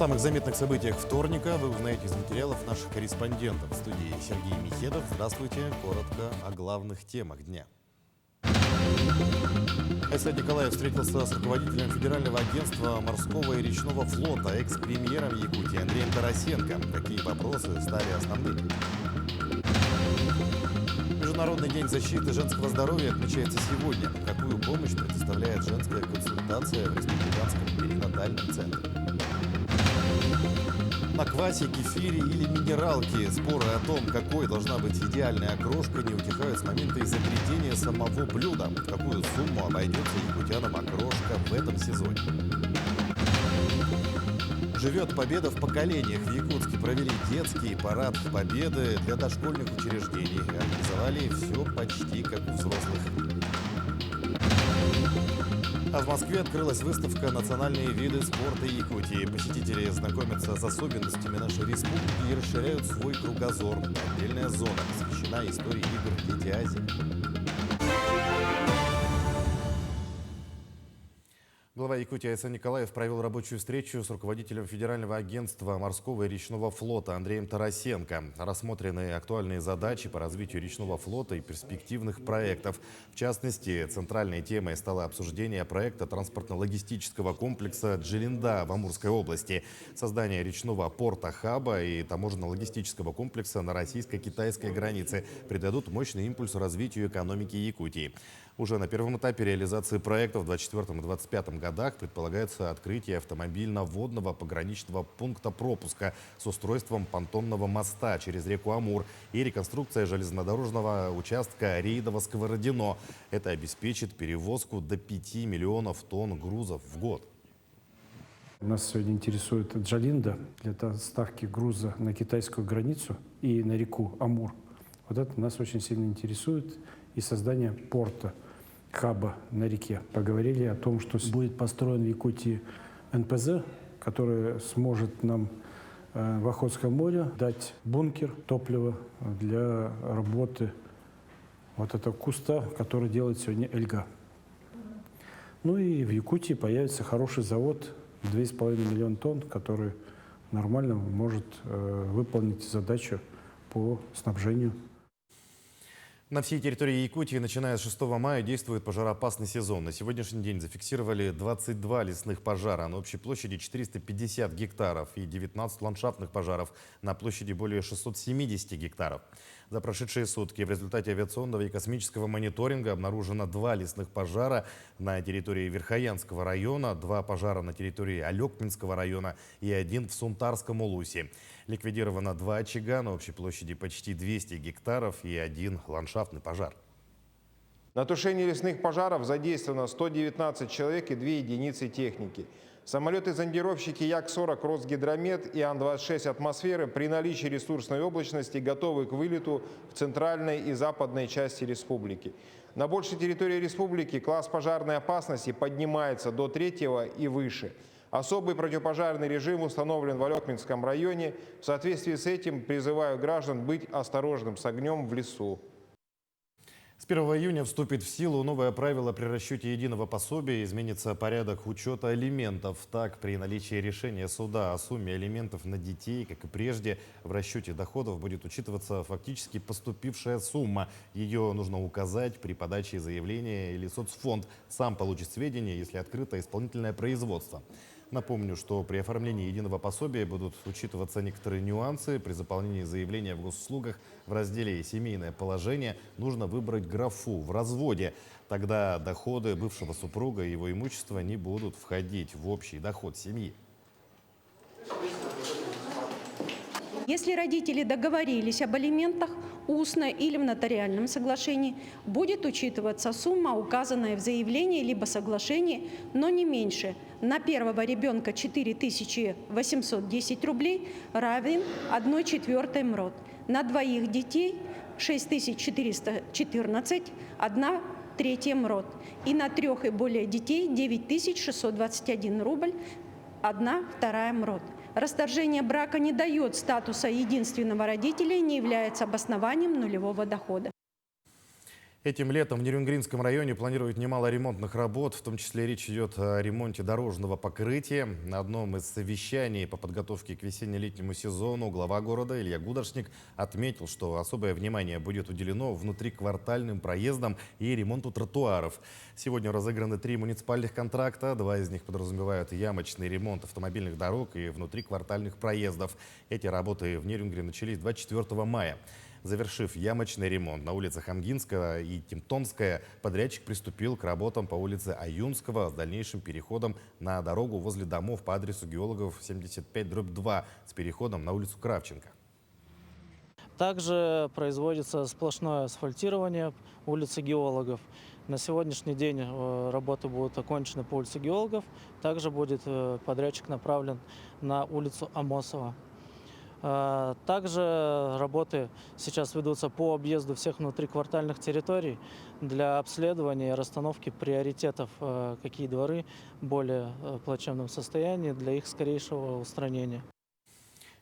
самых заметных событиях вторника вы узнаете из материалов наших корреспондентов. В студии Сергей Михедов. Здравствуйте. Коротко о главных темах дня. СА Николаев встретился с руководителем Федерального агентства морского и речного флота, экс-премьером Якутии Андреем Тарасенко. Какие вопросы стали основными? Международный день защиты женского здоровья отмечается сегодня. Какую помощь предоставляет женская консультация в республиканском перинатальном центре? На квасе, кефире или минералке споры о том, какой должна быть идеальная окрошка, не утихают с момента изобретения самого блюда. В какую сумму обойдется якутянам окрошка в этом сезоне? Живет победа в поколениях. В Якутске провели детский парад победы для дошкольных учреждений. Организовали все почти как у взрослых. А в Москве открылась выставка «Национальные виды спорта Якутии». Посетители знакомятся с особенностями нашей республики и расширяют свой кругозор. Отдельная зона посвящена истории игр «Дети Азии». Глава Якутии СА Николаев провел рабочую встречу с руководителем Федерального агентства морского и речного флота Андреем Тарасенко. Рассмотрены актуальные задачи по развитию речного флота и перспективных проектов. В частности, центральной темой стало обсуждение проекта транспортно-логистического комплекса Джилинда в Амурской области, создание речного порта Хаба и таможенно-логистического комплекса на российско-китайской границе придадут мощный импульс развитию экономики Якутии. Уже на первом этапе реализации проекта в 2024 и 2025 годах предполагается открытие автомобильно-водного пограничного пункта пропуска с устройством понтонного моста через реку Амур и реконструкция железнодорожного участка Рейдово-Сковородино. Это обеспечит перевозку до 5 миллионов тонн грузов в год. Нас сегодня интересует Джалинда для доставки груза на китайскую границу и на реку Амур. Вот это нас очень сильно интересует. И создание порта, хаба на реке. Поговорили о том, что будет построен в Якутии НПЗ, который сможет нам в Охотском море дать бункер, топливо для работы вот этого куста, который делает сегодня Эльга. Ну и в Якутии появится хороший завод, 2,5 миллиона тонн, который нормально может выполнить задачу по снабжению. На всей территории Якутии, начиная с 6 мая, действует пожароопасный сезон. На сегодняшний день зафиксировали 22 лесных пожара на общей площади 450 гектаров и 19 ландшафтных пожаров на площади более 670 гектаров. За прошедшие сутки в результате авиационного и космического мониторинга обнаружено 2 лесных пожара на территории Верхоянского района, 2 пожара на территории Алекминского района и 1 в Сунтарском улусе. Ликвидировано 2 очага на общей площади почти 200 гектаров и 1 ландшафтный пожар. На тушение лесных пожаров задействовано 119 человек и 2 единицы техники. Самолеты-зондировщики Як-40 «Росгидромет» и Ан-26 «Атмосферы» при наличии ресурсной облачности готовы к вылету в центральной и западной части республики. На большей территории республики класс пожарной опасности поднимается до 3-го и выше. Особый противопожарный режим установлен в Алекминском районе. В соответствии с этим призываю граждан быть осторожным с огнем в лесу. С 1 июня вступит в силу новое правило при расчете единого пособия. Изменится порядок учета алиментов. Так, при наличии решения суда о сумме алиментов на детей, как и прежде, в расчете доходов будет учитываться фактически поступившая сумма. Ее нужно указать при подаче заявления, или соцфонд сам получит сведения, если открыто исполнительное производство. Напомню, что при оформлении единого пособия будут учитываться некоторые нюансы. При заполнении заявления в госуслугах в разделе «Семейное положение» нужно выбрать графу «В разводе». Тогда доходы бывшего супруга и его имущество не будут входить в общий доход семьи. Если родители договорились об алиментах устно или в нотариальном соглашении, будет учитываться сумма, указанная в заявлении либо соглашении, но не меньше. На первого ребенка 4810 рублей равен 1/4 МРОТ. На двоих детей 6414, 1/3 МРОТ. И на 3 и более детей 9621 рубль, 1/2 МРОТ. Расторжение брака не дает статуса единственного родителя и не является обоснованием нулевого дохода. Этим летом в Нерюнгринском районе планируют немало ремонтных работ, в том числе речь идет о ремонте дорожного покрытия. На одном из совещаний по подготовке к весенне-летнему сезону глава города Илья Гударшник отметил, что особое внимание будет уделено внутриквартальным проездам и ремонту тротуаров. Сегодня разыграны 3 муниципальных контракта, 2 из них подразумевают ямочный ремонт автомобильных дорог и внутриквартальных проездов. Эти работы в Нерюнгре начались 24 мая. Завершив ямочный ремонт на улицах Амгинского и Тимтонская, подрядчик приступил к работам по улице Аюнского с дальнейшим переходом на дорогу возле домов по адресу Геологов 75/2 с переходом на улицу Кравченко. Также производится сплошное асфальтирование улицы Геологов. На сегодняшний день работы будут окончены по улице Геологов. Также будет подрядчик направлен на улицу Амосова. Также работы сейчас ведутся по объезду всех внутриквартальных территорий для обследования и расстановки приоритетов, какие дворы в более плачевном состоянии, для их скорейшего устранения.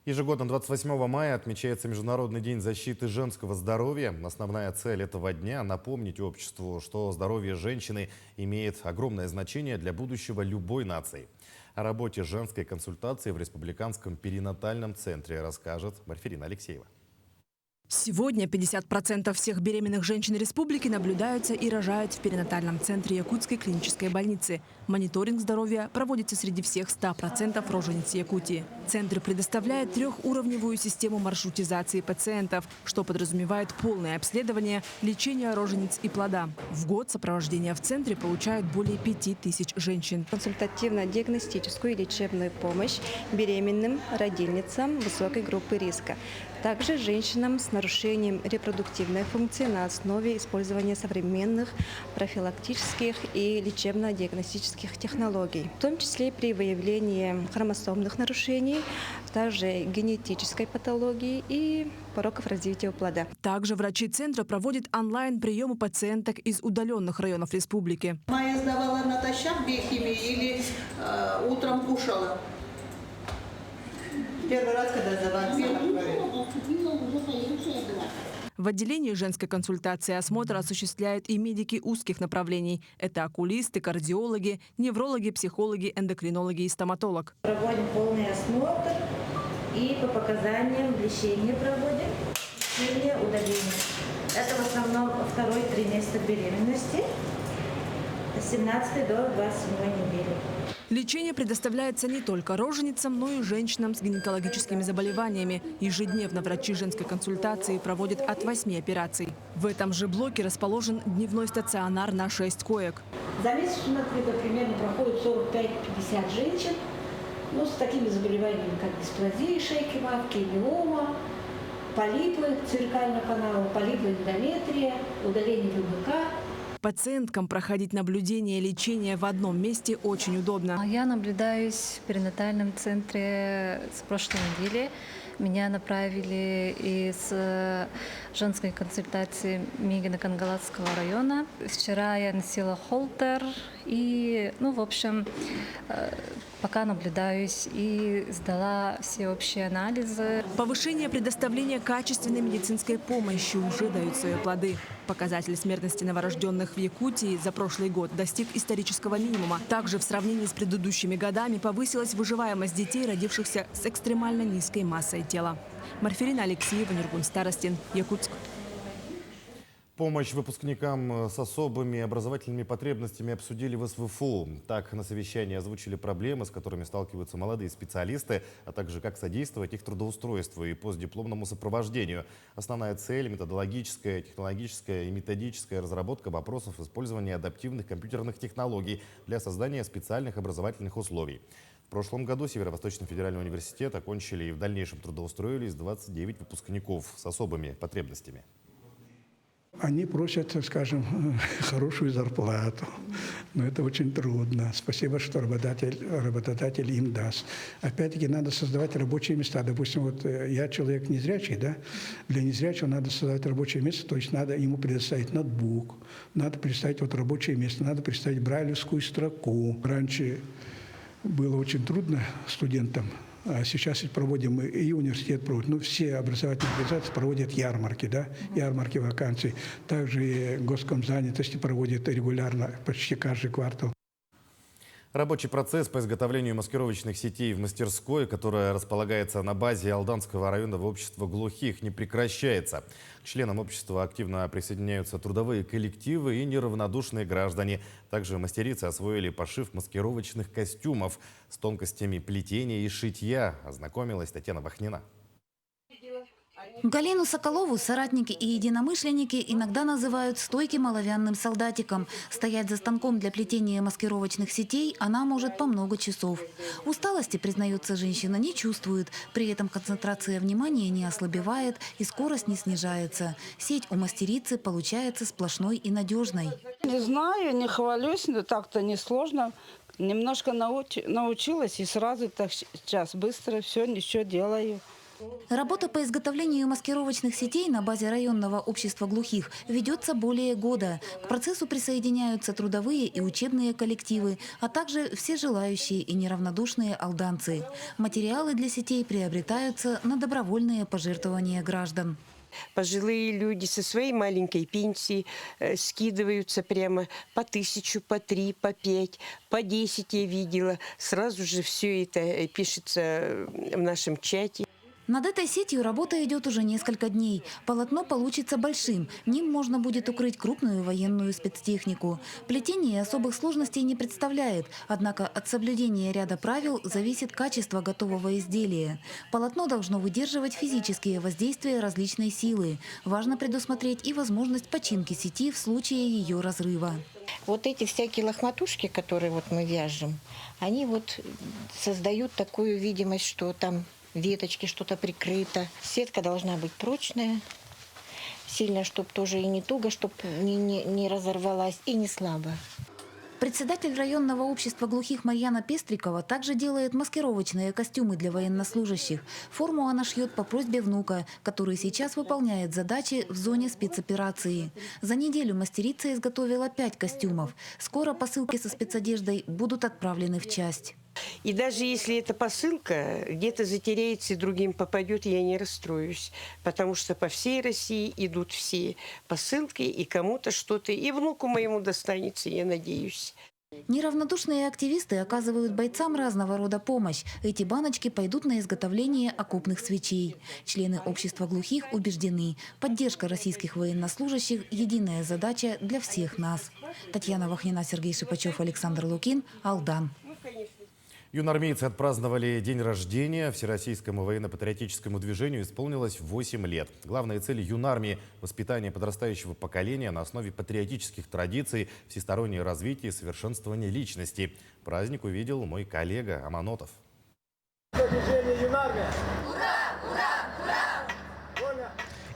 Ежегодно 28 мая отмечается Международный день защиты женского здоровья. Основная цель этого дня – напомнить обществу, что здоровье женщины имеет огромное значение для будущего любой нации. О работе женской консультации в Республиканском перинатальном центре расскажет Марферина Алексеева. Сегодня 50% всех беременных женщин республики наблюдаются и рожают в перинатальном центре Якутской клинической больницы. Мониторинг здоровья проводится среди всех 100% рожениц Якутии. Центр предоставляет 3-уровневую систему маршрутизации пациентов, что подразумевает полное обследование, лечение рожениц и плода. В год сопровождение в центре получают более 5000 женщин. Консультативно-диагностическую и лечебную помощь беременным родильницам высокой группы риска. Также женщинам с нарушением репродуктивной функции на основе использования современных профилактических и лечебно-диагностических технологий, в том числе при выявлении хромосомных нарушений, также генетической патологии и пороков развития плода. Также врачи центра проводят онлайн-приемы пациенток из удаленных районов республики. Майя сдавала натощак биохимию или утром кушала? Первый раз, когда сдавала. В отделении женской консультации осмотр осуществляют и медики узких направлений. Это окулисты, кардиологи, неврологи, психологи, эндокринологи и стоматолог. Проводим полный осмотр и по показаниям лечение проводим, лечение, удаление. Это в основном второй триместр беременности, с 17 до 27 недели. Лечение предоставляется не только роженицам, но и женщинам с гинекологическими заболеваниями. Ежедневно врачи женской консультации проводят от 8 операций. В этом же блоке расположен дневной стационар на 6 коек. За месяц у нас примерно проходит 45-50 женщин, с такими заболеваниями, как дисплазия шейки матки, миома, полипы цервикального канала, полипы эндометрия, удаление ВБК. Пациенткам проходить наблюдение и лечение в одном месте очень удобно. Я наблюдаюсь в перинатальном центре с прошлой недели. Меня направили из женской консультации Мигино-Кангалатского района. Вчера я носила холтер и, в общем, пока наблюдаюсь и сдала все общие анализы. Повышение предоставления качественной медицинской помощи уже дают свои плоды. Показатель смертности новорожденных в Якутии за прошлый год достиг исторического минимума. Также в сравнении с предыдущими годами повысилась выживаемость детей, родившихся с экстремально низкой массой тела. Марферина Алексеева, Нургун Старостин, Якутск. Помощь выпускникам с особыми образовательными потребностями обсудили в СВФУ. Так, на совещании озвучили проблемы, с которыми сталкиваются молодые специалисты, а также как содействовать их трудоустройству и постдипломному сопровождению. Основная цель – методологическая, технологическая и методическая разработка вопросов использования адаптивных компьютерных технологий для создания специальных образовательных условий. В прошлом году Северо-Восточный федеральный университет окончили и в дальнейшем трудоустроились 29 выпускников с особыми потребностями. Они просят, скажем, хорошую зарплату, но это очень трудно. Спасибо, что работодатель им даст. Опять-таки надо создавать рабочие места. Допустим, я человек незрячий, да? Для незрячего надо создавать рабочее место, то есть надо ему предоставить ноутбук, надо предоставить рабочее место, надо предоставить брайлевскую строку. Раньше было очень трудно студентам Сейчас проводим, и университет проводит, ну, все образовательные организации проводят ярмарки, да, ярмарки вакансий. Также и Госкомзанятости проводит регулярно, почти каждый квартал. Рабочий процесс по изготовлению маскировочных сетей в мастерской, которая располагается на базе Алданского районного общества глухих, не прекращается. К членам общества активно присоединяются трудовые коллективы и неравнодушные граждане. Также мастерицы освоили пошив маскировочных костюмов. С тонкостями плетения и шитья ознакомилась Татьяна Вахнина. Галину Соколову соратники и единомышленники иногда называют стойким оловянным солдатиком. Стоять за станком для плетения маскировочных сетей она может по много часов. Усталости, признается женщина, не чувствует. При этом концентрация внимания не ослабевает и скорость не снижается. Сеть у мастерицы получается сплошной и надежной. Не знаю, не хвалюсь, но так-то несложно. Немножко научилась и сразу так сейчас быстро все ничего делаю. Работа по изготовлению маскировочных сетей на базе районного общества глухих ведется более года. К процессу присоединяются трудовые и учебные коллективы, а также все желающие и неравнодушные алданцы. Материалы для сетей приобретаются на добровольные пожертвования граждан. Пожилые люди со своей маленькой пенсии скидываются прямо по 1000, по 3, по 5, по 10 я видела. Сразу же все это пишется в нашем чате. Над этой сетью работа идет уже несколько дней. Полотно получится большим. Ним можно будет укрыть крупную военную спецтехнику. Плетение особых сложностей не представляет. Однако от соблюдения ряда правил зависит качество готового изделия. Полотно должно выдерживать физические воздействия различной силы. Важно предусмотреть и возможность починки сети в случае ее разрыва. Вот эти всякие лохматушки, которые вот мы вяжем, они вот создают такую видимость, что там веточки, что-то прикрыто. Сетка должна быть прочная, сильно, чтобы тоже и не туго, чтобы не разорвалась, и не слабо. Председатель районного общества глухих Марьяна Пестрикова также делает маскировочные костюмы для военнослужащих. Форму она шьет по просьбе внука, который сейчас выполняет задачи в зоне спецоперации. За неделю мастерица изготовила 5 костюмов. Скоро посылки со спецодеждой будут отправлены в часть. И даже если эта посылка где-то затеряется и другим попадет, я не расстроюсь. Потому что по всей России идут все посылки, и кому-то что-то, и внуку моему достанется, я надеюсь. Неравнодушные активисты оказывают бойцам разного рода помощь. Эти баночки пойдут на изготовление окопных свечей. Члены общества глухих убеждены, поддержка российских военнослужащих – единая задача для всех нас. Татьяна Вахнина, Сергей Шипачев, Александр Лукин, Алдан. Юнармейцы отпраздновали день рождения. Всероссийскому военно-патриотическому движению исполнилось 8 лет. Главная цель юнармии – воспитание подрастающего поколения на основе патриотических традиций, всестороннее развитие и совершенствование личности. Праздник увидел мой коллега Аманотов. Движение юнармия!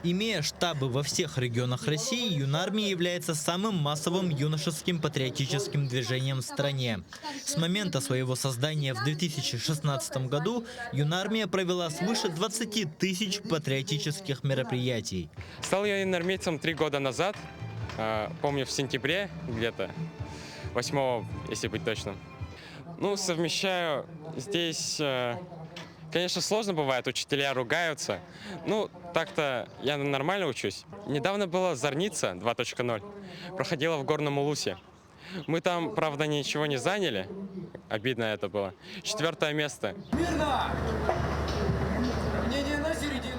Имея штабы во всех регионах России, Юнармия является самым массовым юношеским патриотическим движением в стране. С момента своего создания в 2016 году Юнармия провела свыше 20 тысяч патриотических мероприятий. Стал я юнармейцем 3 года назад, помню, в сентябре где-то, 8, если быть точным. Ну, совмещаю здесь... Конечно, сложно бывает, учителя ругаются. Ну, так-то я нормально учусь. Недавно была Зорница 2.0, проходила в Горном Улусе. Мы там, правда, ничего не заняли, обидно это было. 4-е место. Мирно! Мнение на середину!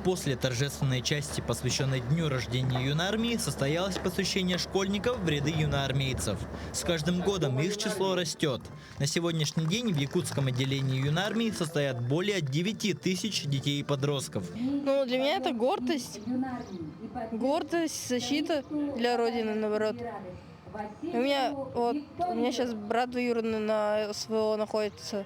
После торжественной части, посвященной дню рождения юнармии, состоялось посвящение школьников в ряды юноармейцев. С каждым годом их число растет. На сегодняшний день в якутском отделении юнармии состоят более 9 тысяч детей и подростков. Ну, для меня это гордость. Гордость, защита для Родины, наоборот. У меня сейчас брат двоюродный на СВО находится.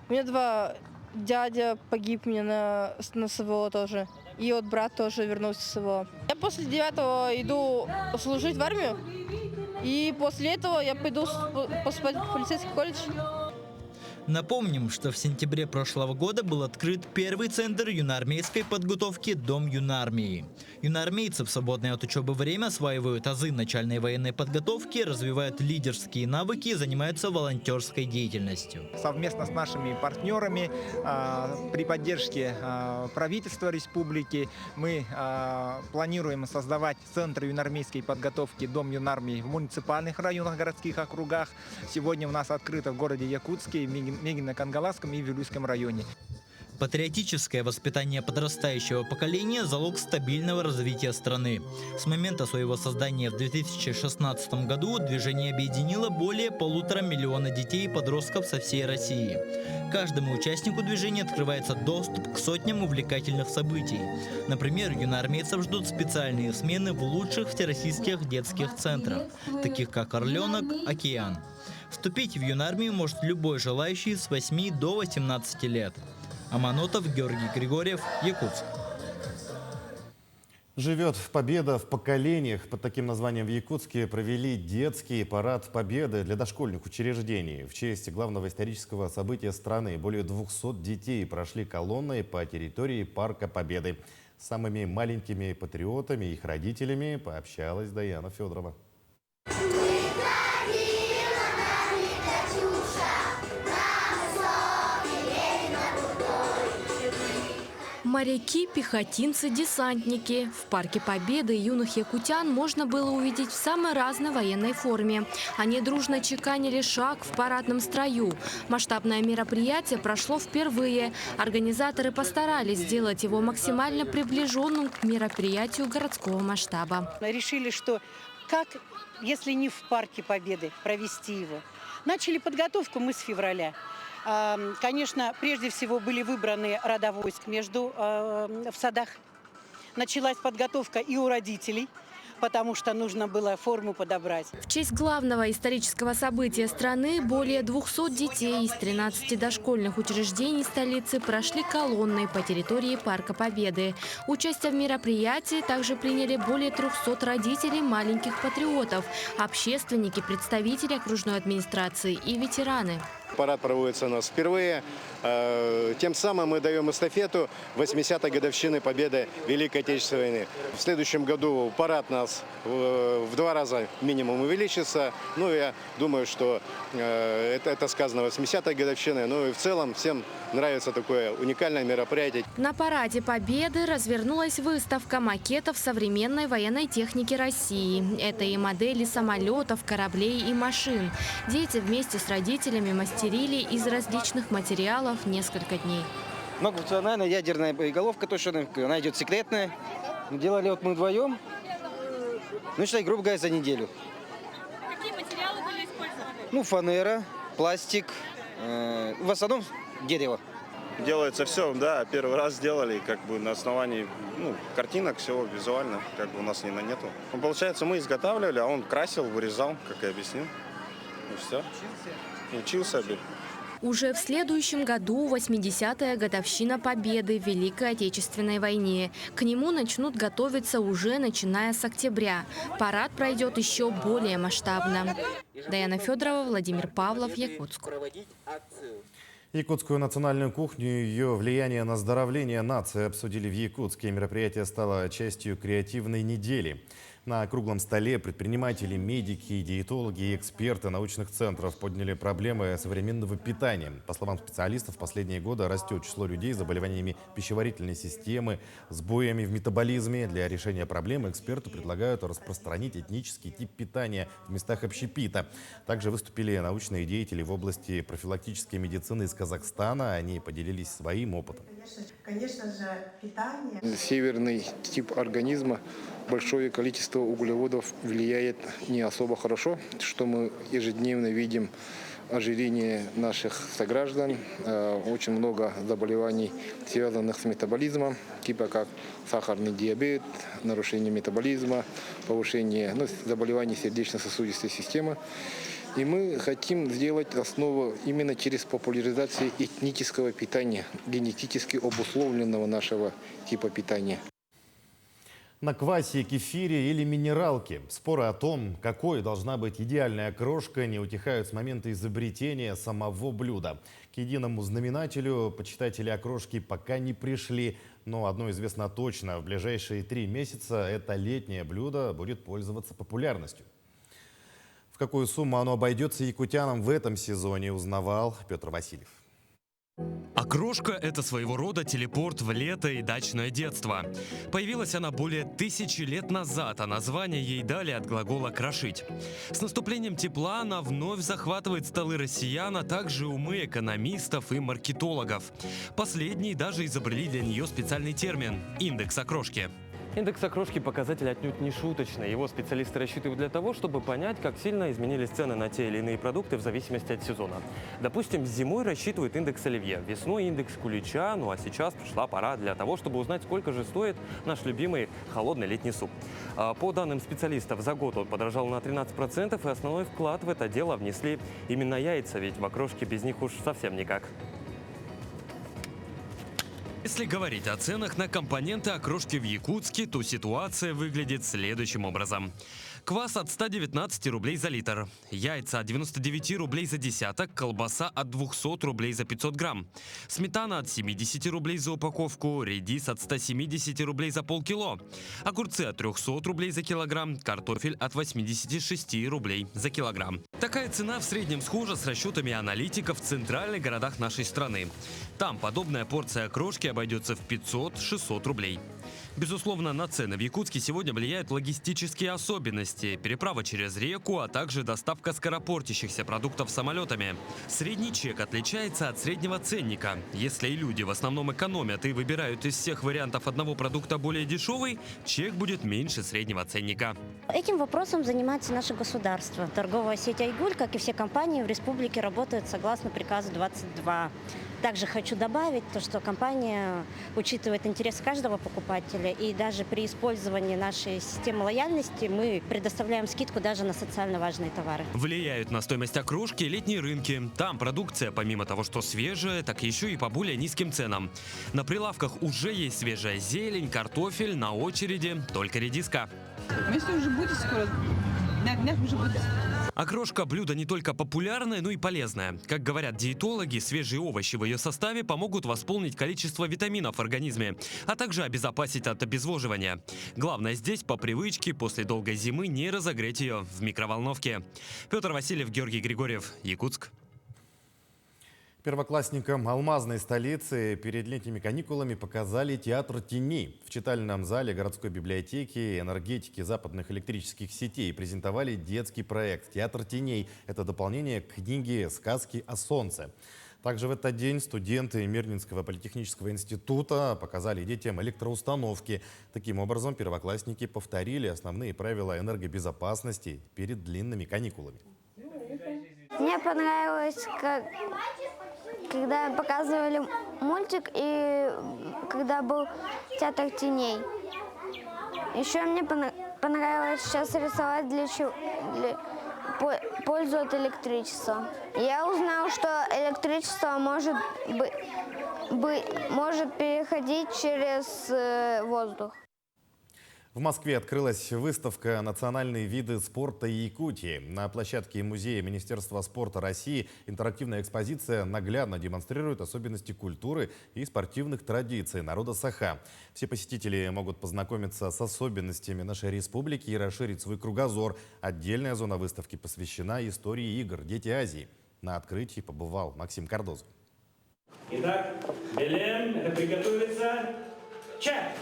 У меня 2 дядя погиб мне на СВО тоже. И вот брат тоже вернулся с СВО. Я после 9-го иду служить в армию. И после этого я пойду поступать в полицейский колледж. Напомним, что в сентябре прошлого года был открыт первый центр юноармейской подготовки «Дом юнармии». Юноармейцы в свободное от учебы время осваивают азы начальной военной подготовки, развивают лидерские навыки и занимаются волонтерской деятельностью. Совместно с нашими партнерами при поддержке правительства республики мы планируем создавать центр юноармейской подготовки «Дом юнармии» в муниципальных районах, городских округах. Сегодня у нас открыто в городе Якутске, Мегино-Кангаласском и Вилюйском районе. Патриотическое воспитание подрастающего поколения – залог стабильного развития страны. С момента своего создания в 2016 году движение объединило более 1,5 миллиона детей и подростков со всей России. Каждому участнику движения открывается доступ к сотням увлекательных событий. Например, юноармейцев ждут специальные смены в лучших всероссийских детских центрах, таких как «Орленок», «Океан». Вступить в юнармию может любой желающий с 8 до 18 лет. Аманотов, Георгий Григорьев, Якутск. Живет победа в поколениях. Под таким названием в Якутске провели детский парад победы для дошкольных учреждений. В честь главного исторического события страны более 200 детей прошли колонной по территории Парка Победы. С самыми маленькими патриотами и их родителями пообщалась Даяна Федорова. Моряки, пехотинцы, десантники. В Парке Победы юных якутян можно было увидеть в самой разной военной форме. Они дружно чеканили шаг в парадном строю. Масштабное мероприятие прошло впервые. Организаторы постарались сделать его максимально приближенным к мероприятию городского масштаба. Решили, что как, если не в Парке Победы, провести его. Начали подготовку мы с февраля. Конечно, прежде всего были выбраны рода войск в садах. Началась подготовка и у родителей, потому что нужно было форму подобрать. В честь главного исторического события страны более 200 детей из 13 дошкольных учреждений столицы прошли колонной по территории Парка Победы. Участие в мероприятии также приняли более 300 родителей маленьких патриотов, общественники, представители окружной администрации и ветераны. Парад проводится у нас впервые. Тем самым мы даем эстафету 80-й годовщины победы Великой Отечественной войны. В следующем году парад нас в 2 раза минимум увеличится. Ну, я думаю, что это сказано 80-й годовщины. Ну и в целом всем нравится такое уникальное мероприятие. На параде Победы развернулась выставка макетов современной военной техники России. Это и модели самолетов, кораблей и машин. Дети вместе с родителями мастерили из различных материалов несколько дней. Многофункциональная ядерная боеголовка, то, что она идет секретная. Делали вот мы вдвоем, ну, считай, грубо говоря, за неделю. Какие материалы были использованы? Ну, фанера, пластик, в основном дерево. Делается все, да, первый раз сделали, как бы на основании картинок, всего визуально, как бы у нас нету. Получается, мы изготавливали, а он красил, вырезал, как и объяснил. И все. Учился. Уже в следующем году 80-я годовщина Победы в Великой Отечественной войне. К нему начнут готовиться уже начиная с октября. Парад пройдет еще более масштабно. Даяна Федорова, Владимир Павлов, Якутск. Якутскую национальную кухню и ее влияние на оздоровление нации обсудили в Якутске. Мероприятие стало частью креативной недели. На круглом столе предприниматели, медики, диетологи и эксперты научных центров подняли проблемы современного питания. По словам специалистов, в последние годы растет число людей с заболеваниями пищеварительной системы, сбоями в метаболизме. Для решения проблемы эксперты предлагают распространить этнический тип питания в местах общепита. Также выступили научные деятели в области профилактической медицины из Казахстана. Они поделились своим опытом. Конечно же, питание. Северный тип организма, большое количество углеводов влияет не особо хорошо, что мы ежедневно видим ожирение наших сограждан, очень много заболеваний, связанных с метаболизмом, типа как сахарный диабет, нарушение метаболизма, повышение заболеваний сердечно-сосудистой системы. И мы хотим сделать основу именно через популяризацию этнического питания, генетически обусловленного нашего типа питания. На квасе, кефире или минералке. Споры о том, какой должна быть идеальная крошка, не утихают с момента изобретения самого блюда. К единому знаменателю почитатели окрошки пока не пришли. Но одно известно точно: в ближайшие 3 месяца это летнее блюдо будет пользоваться популярностью. В какую сумму оно обойдется якутянам в этом сезоне, узнавал Петр Васильев. Окрошка – это своего рода телепорт в лето и дачное детство. Появилась она более 1000 лет назад, а название ей дали от глагола «крошить». С наступлением тепла она вновь захватывает столы россиян, а также умы экономистов и маркетологов. Последние даже изобрели для нее специальный термин – индекс окрошки. Индекс окрошки – показатель отнюдь не шуточный. Его специалисты рассчитывают для того, чтобы понять, как сильно изменились цены на те или иные продукты в зависимости от сезона. Допустим, зимой рассчитывают индекс оливье, весной индекс кулича, ну а сейчас пришла пора для того, чтобы узнать, сколько же стоит наш любимый холодный летний суп. По данным специалистов, за год он подорожал на 13%, и основной вклад в это дело внесли именно яйца, ведь в окрошке без них уж совсем никак. Если говорить о ценах на компоненты окрошки в Якутске, то ситуация выглядит следующим образом. Квас от 119 рублей за литр, яйца от 99 рублей за десяток, колбаса от 200 рублей за 500 грамм, сметана от 70 рублей за упаковку, редис от 170 рублей за полкило, огурцы от 300 рублей за килограмм, картофель от 86 рублей за килограмм. Такая цена в среднем схожа с расчетами аналитиков в центральных городах нашей страны. Там подобная порция окрошки обойдется в 500-600 рублей. Безусловно, на цены в Якутске сегодня влияют логистические особенности, переправа через реку, а также доставка скоропортящихся продуктов самолетами. Средний чек отличается от среднего ценника. Если люди в основном экономят и выбирают из всех вариантов одного продукта более дешевый, чек будет меньше среднего ценника. Этим вопросом занимается наше государство. Торговая сеть «Айгуль», как и все компании в республике, работает согласно приказу 22. Также хочу добавить то, что компания учитывает интерес каждого покупателя, и даже при использовании нашей системы лояльности мы предоставляем скидку даже на социально важные товары. Влияют на стоимость окрошки летние рынки. Там продукция, помимо того, что свежая, так еще и по более низким ценам. На прилавках уже есть свежая зелень, картофель, на очереди только редиска. Если уже будет скоро, на днях уже будет. Окрошка – блюдо не только популярное, но и полезное. Как говорят диетологи, свежие овощи в ее составе помогут восполнить количество витаминов в организме, а также обезопасить от обезвоживания. Главное здесь по привычке после долгой зимы не разогреть ее в микроволновке. Петр Васильев, Георгий Григорьев, Якутск. Первоклассникам алмазной столицы перед летними каникулами показали театр теней. В читальном зале городской библиотеки энергетики западных электрических сетей презентовали детский проект «Театр теней». Это дополнение к книге «Сказки о солнце». Также в этот день студенты Мирнинского политехнического института показали детям электроустановки. Таким образом, первоклассники повторили основные правила энергобезопасности перед длинными каникулами. Мне понравилось, когда показывали мультик и когда был театр теней. Еще мне понравилось сейчас рисовать пользу от электричества. Я узнал, что электричество может переходить через воздух. В Москве открылась выставка «Национальные виды спорта Якутии». На площадке музея Министерства спорта России интерактивная экспозиция наглядно демонстрирует особенности культуры и спортивных традиций народа Саха. Все посетители могут познакомиться с особенностями нашей республики и расширить свой кругозор. Отдельная зона выставки посвящена истории игр «Дети Азии». На открытии побывал Максим Кардозов. Итак, Белем, это приготовиться. Чак!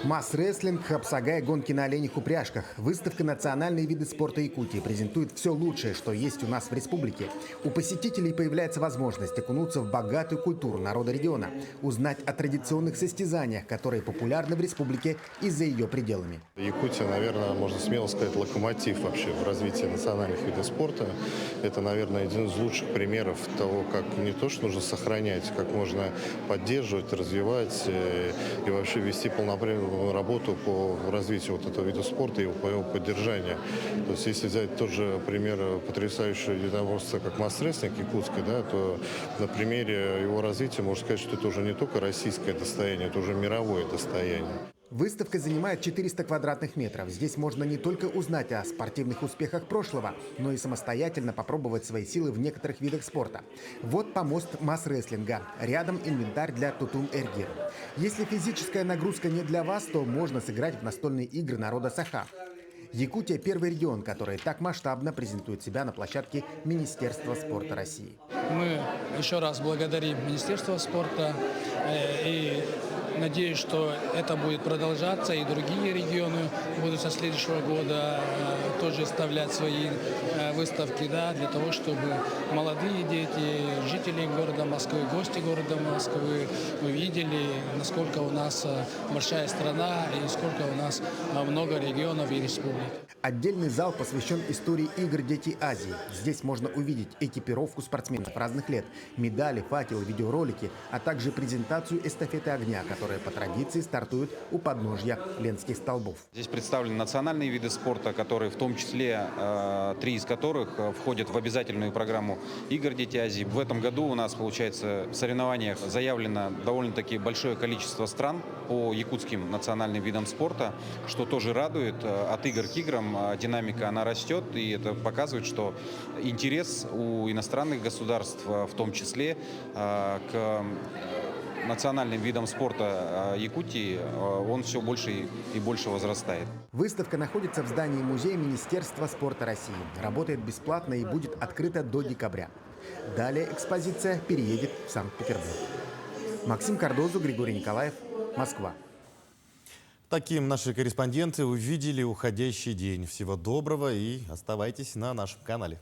Масс-рестлинг, хапсагай, гонки на оленях упряжках. Выставка «Национальные виды спорта Якутии» презентует все лучшее, что есть у нас в республике. У посетителей появляется возможность окунуться в богатую культуру народа региона, узнать о традиционных состязаниях, которые популярны в республике и за ее пределами. Якутия, наверное, можно смело сказать, локомотив вообще в развитии национальных видов спорта. Это, наверное, один из лучших примеров того, как не то, что нужно сохранять, как можно поддерживать, развивать и вообще вести полноприводную работу по развитию вот этого вида спорта и по его поддержанию. То есть, если взять тот же пример потрясающего единоборства, как масс-рестлинг якутский, да, то на примере его развития можно сказать, что это уже не только российское достояние, это уже мировое достояние. Выставка занимает 400 квадратных метров. Здесь можно не только узнать о спортивных успехах прошлого, но и самостоятельно попробовать свои силы в некоторых видах спорта. Вот помост масс-рестлинга. Рядом инвентарь для тутун-эргир. Если физическая нагрузка не для вас, то можно сыграть в настольные игры народа Саха. Якутия – первый регион, который так масштабно презентует себя на площадке Министерства спорта России. Мы еще раз благодарим Министерство спорта и надеюсь, что это будет продолжаться, и другие регионы будут со следующего года тоже вставлять свои выставки, для того, чтобы молодые дети, жители города Москвы, гости города Москвы увидели, насколько у нас большая страна и сколько у нас много регионов и республик. Отдельный зал посвящен истории игр «Дети Азии». Здесь можно увидеть экипировку спортсменов разных лет, медали, факелы, видеоролики, а также презентацию эстафеты огня, которая по традиции стартует у подножья Ленских столбов. Здесь представлены национальные виды спорта, которые в том числе 3 из которых входят в обязательную программу игр «Дети Азии». В этом году у нас, получается, в соревнованиях заявлено довольно-таки большое количество стран по якутским национальным видам спорта, что тоже радует. От игр к играм динамика она растет, и это показывает, что интерес у иностранных государств, в том числе к национальным видам спорта Якутии, он все больше и больше возрастает. Выставка находится в здании музея Министерства спорта России. Работает бесплатно и будет открыта до декабря. Далее экспозиция переедет в Санкт-Петербург. Максим Кардозу, Григорий Николаев, Москва. Таким наши корреспонденты увидели уходящий день. Всего доброго и оставайтесь на нашем канале.